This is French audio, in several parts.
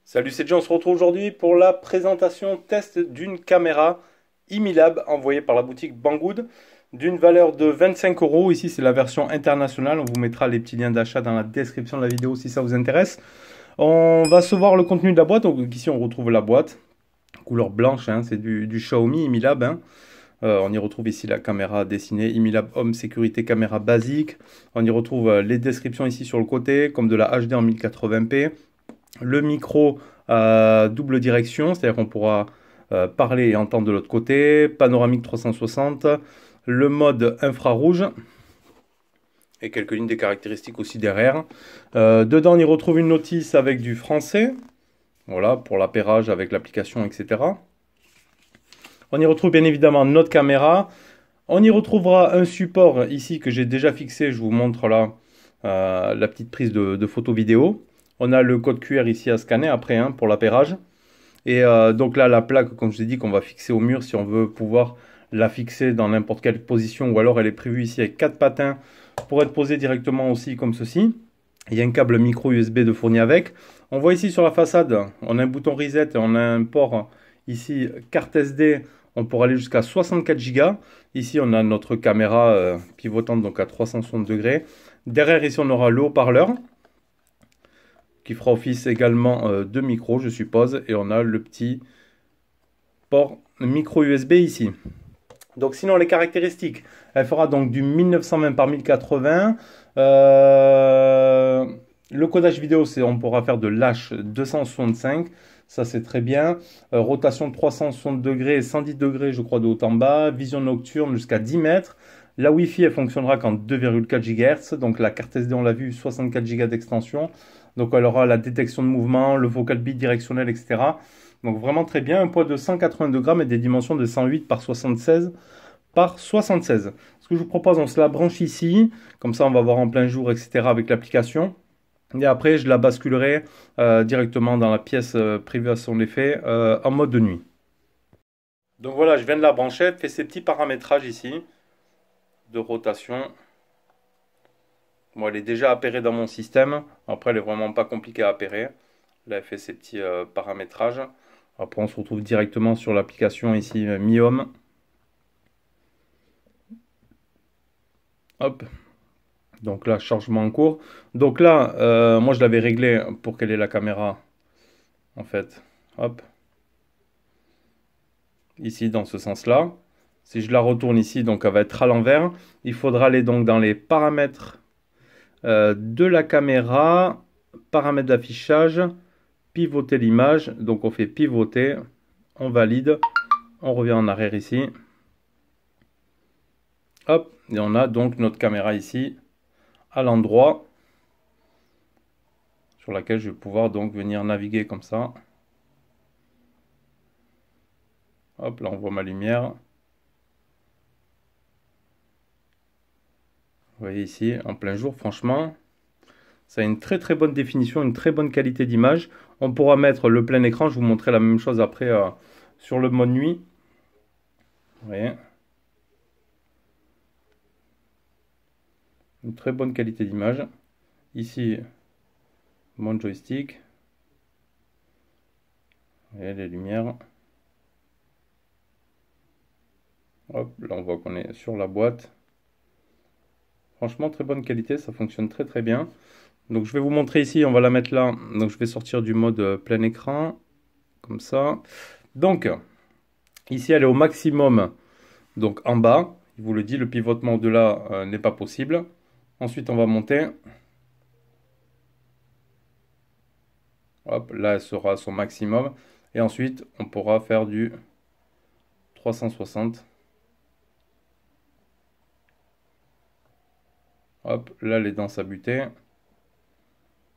Salut, c'est John, on se retrouve aujourd'hui pour la présentation test d'une caméra iMilab envoyée par la boutique Banggood d'une valeur de 25 €. Ici, c'est la version internationale. On vous mettra les petits liens d'achat dans la description de la vidéo si ça vous intéresse. On va se voir le contenu de la boîte. Donc ici, on retrouve la boîte, couleur blanche, hein, c'est du Xiaomi iMilab. Hein. On y retrouve ici la caméra dessinée iMilab Home Sécurité caméra basique. On y retrouve les descriptions ici sur le côté, comme de la HD en 1080p. Le micro à double direction, c'est-à-dire qu'on pourra parler et entendre de l'autre côté. Panoramique 360. Le mode infrarouge. Et quelques-unes des caractéristiques aussi derrière. Dedans, on y retrouve une notice avec du français. Voilà, pour l'appairage avec l'application, etc. On y retrouve bien évidemment notre caméra. On y retrouvera un support ici que j'ai déjà fixé. Je vous montre là la petite prise de photo vidéo. On a le code QR ici à scanner après hein, pour l'appairage. Et donc là, la plaque, comme je vous ai dit, qu'on va fixer au mur si on veut pouvoir la fixer dans n'importe quelle position. Ou alors elle est prévue ici avec 4 patins pour être posée directement aussi comme ceci. Il y a un câble micro USB de fourni avec. On voit ici sur la façade, on a un bouton reset et on a un port ici carte SD. On pourra aller jusqu'à 64 Go. Ici, on a notre caméra pivotante donc à 360 degrés. Derrière, ici, on aura le haut-parleur qui fera office également de micro, je suppose. Et on a le petit port micro USB ici. Donc sinon, les caractéristiques, elle fera donc du 1920 par 1080. Le codage vidéo, on pourra faire de l'H265. Ça, c'est très bien. Rotation de 360 degrés et 110 degrés, je crois, de haut en bas. Vision nocturne jusqu'à 10 mètres. La Wi-Fi, elle fonctionnera qu'en 2,4 GHz. Donc, la carte SD, on l'a vu, 64 Go d'extension. Donc, elle aura la détection de mouvement, le vocal bidirectionnel, etc. Donc, vraiment très bien. Un poids de 182 grammes et des dimensions de 108 par 76 par 76. Ce que je vous propose, on se la branche ici. Comme ça, on va voir en plein jour, etc. avec l'application. Et après, je la basculerai directement dans la pièce privée à son effet en mode de nuit. Donc voilà, je viens de la brancher. Elle fait ses petits paramétrages ici de rotation. Bon, elle est déjà appairée dans mon système. Après, elle est vraiment pas compliquée à appairer. Là, elle fait ses petits paramétrages. Après, on se retrouve directement sur l'application ici Mi Home. Hop. Donc là, chargement en cours. Donc là, moi je l'avais réglé pour qu'elle ait la caméra. En fait, hop. Ici, dans ce sens-là. Si je la retourne ici, donc elle va être à l'envers. Il faudra aller donc dans les paramètres de la caméra. Paramètres d'affichage. Pivoter l'image. Donc on fait pivoter. On valide. On revient en arrière ici. Hop. Et on a donc notre caméra ici. À l'endroit sur laquelle je vais pouvoir donc venir naviguer comme ça. Hop, là on voit ma lumière. Vous voyez ici, en plein jour, franchement, ça a une très très bonne définition, une très bonne qualité d'image. On pourra mettre le plein écran, je vous montrerai la même chose après sur le mode nuit. Vous voyez. Une très bonne qualité d'image. Ici, mon joystick. Vous voyez les lumières. Hop, là on voit qu'on est sur la boîte. Franchement, très bonne qualité, ça fonctionne très très bien. Donc je vais vous montrer ici, on va la mettre là. Donc je vais sortir du mode plein écran, comme ça. Donc, ici elle est au maximum, donc en bas. Il vous le dit, le pivotement au-delà n'est pas possible. Ensuite, on va monter. Hop, là, elle sera à son maximum. Et ensuite, on pourra faire du 360. Hop, là, les dents s'abutaient.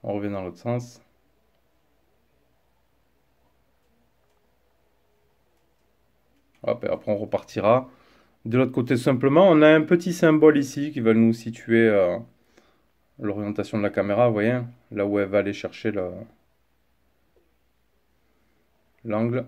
On revient dans l'autre sens. Hop, et après, on repartira. De l'autre côté, simplement, on a un petit symbole ici qui va nous situer l'orientation de la caméra, vous voyez, là où elle va aller chercher l'angle.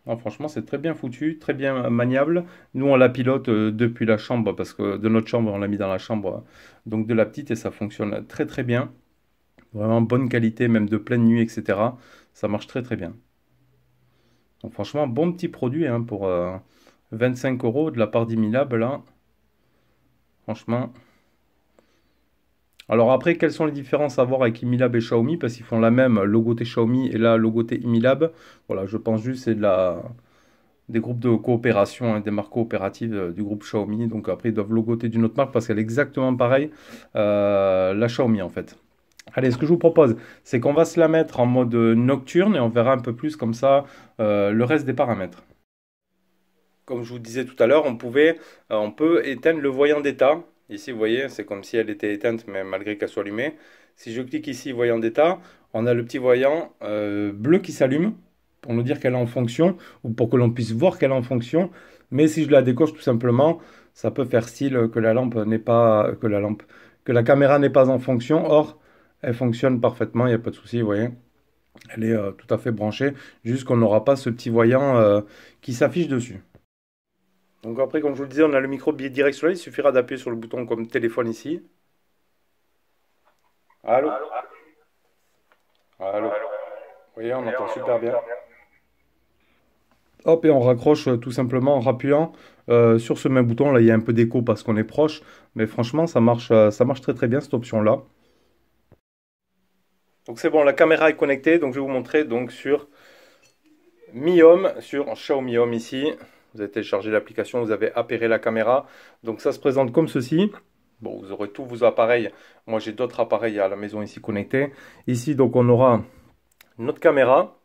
Non, franchement, c'est très bien foutu, très bien maniable. Nous, on la pilote depuis la chambre, parce que de notre chambre, on l'a mis dans la chambre donc de la petite, et ça fonctionne très très bien. Vraiment bonne qualité, même de pleine nuit, etc. Ça marche très très bien. Donc franchement, bon petit produit hein, pour 25 euros de la part d'Imilab, là. Franchement. Alors après, quelles sont les différences à voir avec Imilab et Xiaomi? Parce qu'ils font la même logoté Xiaomi et là, logoté Imilab. Voilà, je pense juste que c'est des groupes de coopération, hein, des marques coopératives du groupe Xiaomi. Donc après, ils doivent logoter d'une autre marque parce qu'elle est exactement pareille, la Xiaomi en fait. Allez, ce que je vous propose, c'est qu'on va se la mettre en mode nocturne et on verra un peu plus comme ça le reste des paramètres. Comme je vous disais tout à l'heure, on peut éteindre le voyant d'état. Ici, vous voyez, c'est comme si elle était éteinte, mais malgré qu'elle soit allumée. Si je clique ici, voyant d'état, on a le petit voyant bleu qui s'allume pour nous dire qu'elle est en fonction ou pour que l'on puisse voir qu'elle est en fonction. Mais si je la décoche tout simplement, ça peut faire style que la lampe n'est pas, que la caméra n'est pas en fonction. Or, elle fonctionne parfaitement, il n'y a pas de souci, vous voyez. Elle est tout à fait branchée, juste qu'on n'aura pas ce petit voyant qui s'affiche dessus. Donc après, comme je vous le disais, on a le micro bidirectionnel. Il suffira d'appuyer sur le bouton comme téléphone ici. Allô? Allô? Vous voyez, on entend super bien. Hop, et on raccroche tout simplement en rappuyant sur ce même bouton. Là, il y a un peu d'écho parce qu'on est proche. Mais franchement, ça marche très très bien cette option-là. Donc c'est bon, la caméra est connectée. Donc je vais vous montrer donc sur Mi Home, sur Xiaomi Home ici. Vous avez téléchargé l'application, vous avez appairé la caméra. Donc ça se présente comme ceci. Bon, vous aurez tous vos appareils. Moi, j'ai d'autres appareils à la maison ici connectés. Ici, donc, on aura notre caméra.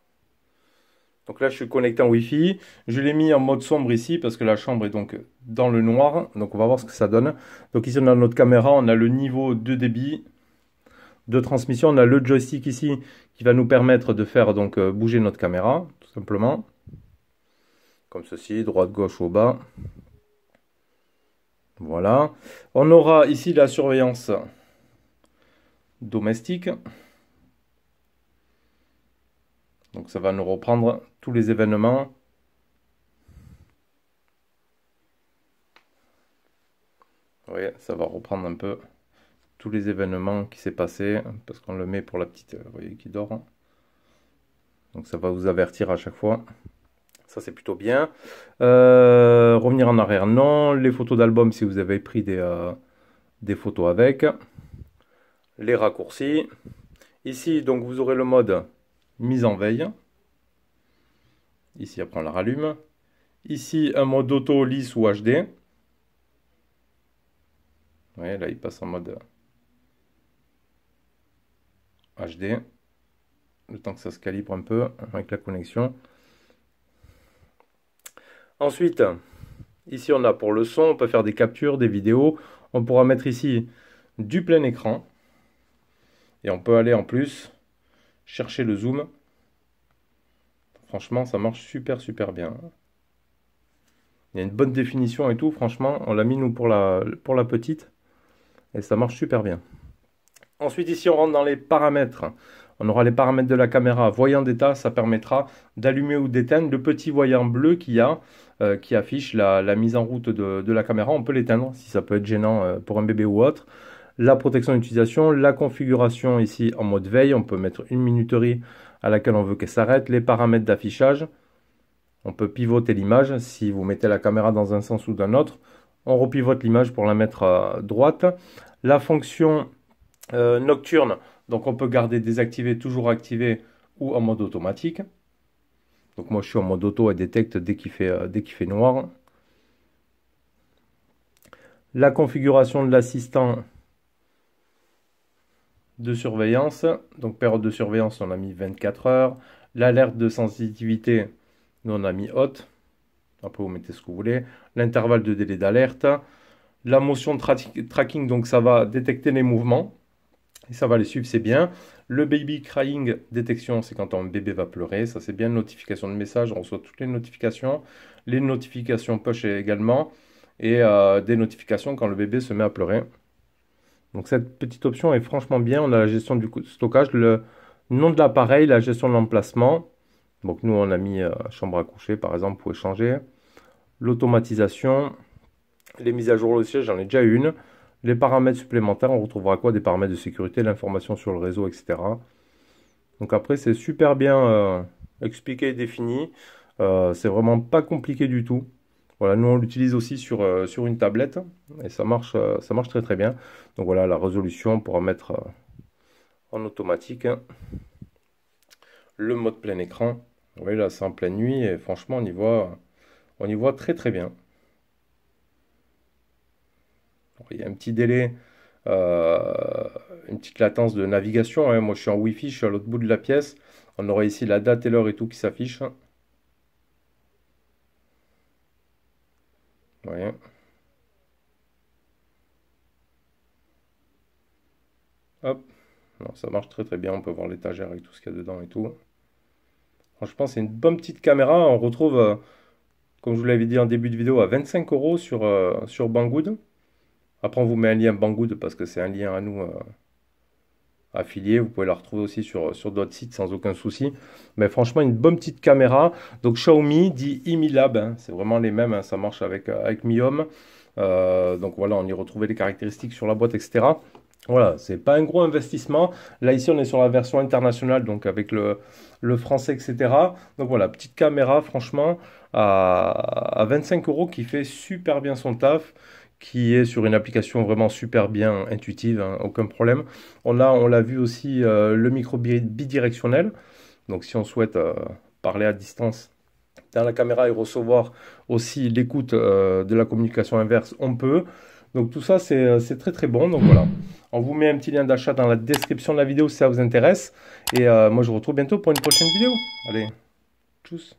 Donc là, je suis connecté en Wi-Fi. Je l'ai mis en mode sombre ici parce que la chambre est donc dans le noir. Donc, on va voir ce que ça donne. Donc ici, on a notre caméra. On a le niveau de débit de transmission. On a le joystick ici qui va nous permettre de faire donc bouger notre caméra, tout simplement. Comme ceci, droite, gauche, au bas. Voilà. On aura ici la surveillance domestique. Donc ça va nous reprendre tous les événements. Vous voyez, ça va reprendre un peu tous les événements qui s'est passé. Parce qu'on le met pour la petite, vous voyez, qui dort. Donc ça va vous avertir à chaque fois. Ça, c'est plutôt bien. Revenir en arrière, non. Les photos d'album, si vous avez pris des photos avec. Les raccourcis. Ici, donc, vous aurez le mode mise en veille. Ici, après, on la rallume. Ici, un mode auto, lisse ou HD. Vous voyez, là, il passe en mode HD. Le temps que ça se calibre un peu avec la connexion. Ensuite, ici on a pour le son, on peut faire des captures, des vidéos. On pourra mettre ici du plein écran. Et on peut aller en plus chercher le zoom. Franchement, ça marche super super bien. Il y a une bonne définition et tout. Franchement, on l'a mis nous pour la petite. Et ça marche super bien. Ensuite, ici, on rentre dans les paramètres. On aura les paramètres de la caméra. Voyant d'état, ça permettra d'allumer ou d'éteindre le petit voyant bleu qu'il y a, qui affiche la mise en route de la caméra. On peut l'éteindre si ça peut être gênant pour un bébé ou autre. La protection d'utilisation, la configuration ici en mode veille. On peut mettre une minuterie à laquelle on veut qu'elle s'arrête. Les paramètres d'affichage. On peut pivoter l'image. Si vous mettez la caméra dans un sens ou d'un autre, on repivote l'image pour la mettre à droite. La fonction nocturne, donc on peut garder désactivé, toujours activé ou en mode automatique. Donc moi je suis en mode auto, elle détecte dès qu'il fait noir. La configuration de l'assistant de surveillance, donc période de surveillance on a mis 24 heures. L'alerte de sensibilité, nous on a mis haute. Après vous mettez ce que vous voulez. L'intervalle de délai d'alerte. La motion de tracking, donc ça va détecter les mouvements. Et ça va les suivre, c'est bien. Le baby crying détection, c'est quand un bébé va pleurer. Ça, c'est bien. Notification de message, on reçoit toutes les notifications. Les notifications push également. Et des notifications quand le bébé se met à pleurer. Donc, cette petite option est franchement bien. On a la gestion du stockage, le nom de l'appareil, la gestion de l'emplacement. Donc nous on a mis chambre à coucher par exemple, vous pouvez changer. L'automatisation, les mises à jour logicielles, j'en ai déjà une. Les paramètres supplémentaires, on retrouvera quoi? Des paramètres de sécurité, l'information sur le réseau, etc. Donc après c'est super bien expliqué et défini. C'est vraiment pas compliqué du tout. Voilà, nous on l'utilise aussi sur une tablette et ça marche très très bien. Donc voilà, la résolution on pourra mettre en automatique, hein. Le mode plein écran. Vous voyez là c'est en pleine nuit et franchement on y voit très très bien. Il y a un petit délai, une petite latence de navigation, hein. Moi je suis en Wi-Fi, je suis à l'autre bout de la pièce. On aurait ici la date et l'heure et tout qui s'affiche. Vous voyez. Hop. Non, ça marche très très bien. On peut voir l'étagère avec tout ce qu'il y a dedans et tout. Franchement, c'est une bonne petite caméra. On retrouve, comme je vous l'avais dit en début de vidéo, à 25 € sur Banggood. Après, on vous met un lien Banggood parce que c'est un lien à nous affilié. Vous pouvez la retrouver aussi sur d'autres sites sans aucun souci. Mais franchement, une bonne petite caméra. Donc Xiaomi dit Mi Lab, hein. C'est vraiment les mêmes, hein. Ça marche avec Mi Home. Donc voilà, on y retrouvait les caractéristiques sur la boîte, etc. Voilà, c'est pas un gros investissement. Là, ici, on est sur la version internationale, donc avec le français, etc. Donc voilà, petite caméra, franchement, à 25 € qui fait super bien son taf, qui est sur une application vraiment super bien intuitive, hein, aucun problème. On l'a vu aussi, le micro bidirectionnel. Donc si on souhaite parler à distance dans la caméra et recevoir aussi l'écoute de la communication inverse, on peut. Donc tout ça, c'est très très bon. Donc voilà, on vous met un petit lien d'achat dans la description de la vidéo si ça vous intéresse. Et moi, je vous retrouve bientôt pour une prochaine vidéo. Allez, tchuss!